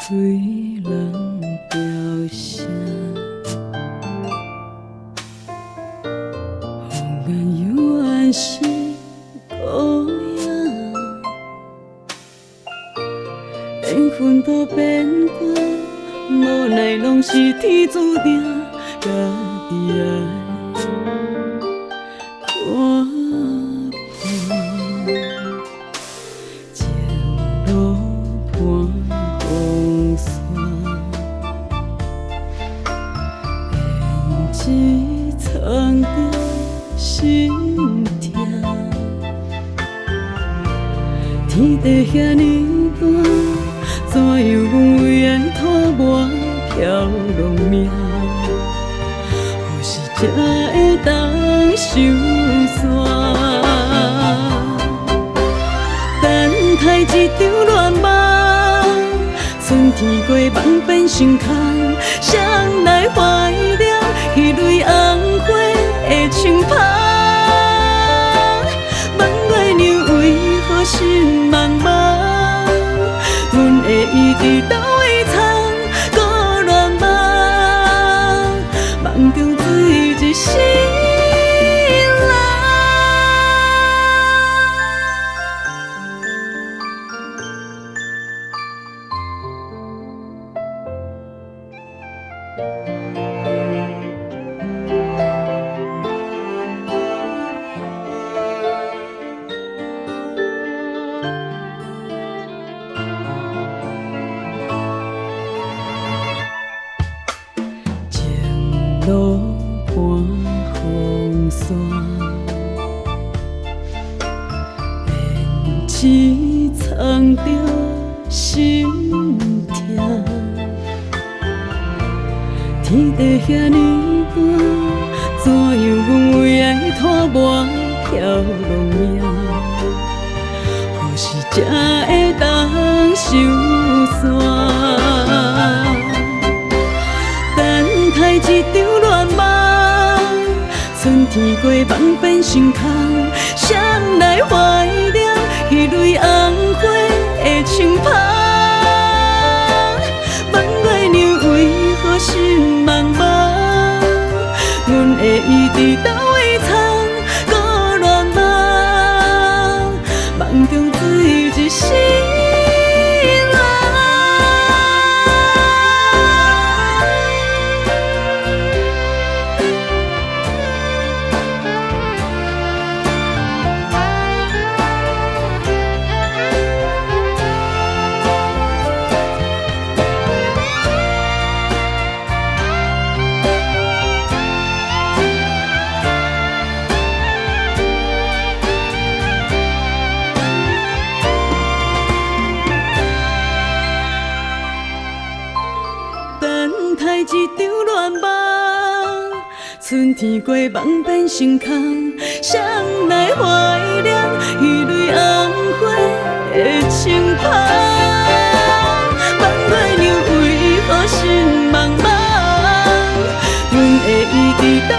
对人调声，风眼幽暗是孤影，缘分都变卦，无奈拢是天注定，家己爱。 一藏着心痛，天地遐尼大，怎样讲为爱拖磨飘浪命？何时才会当收线？等待一场乱梦，春天过梦变成空，谁来怀念？ 迄蕊红花的窗旁，问月娘为何心茫茫？阮的伊伫倒位藏，搁乱梦，梦中只有一世人。 路伴风霜，胭脂藏着心痛。天地遐尼大，怎样讲为爱拖磨飘浪命？何时才会当收线？ 待一场乱梦，春天过梦变成空，谁来怀念迄蕊红花的窗旁？问月娘为何心茫茫？阮的伊伫倒位藏，搁乱梦，梦中只有一世。 待一场乱梦，春天过梦变成空，谁来怀念迄蕊红花的窗旁？问月娘为何心茫茫？阮的伊伫倒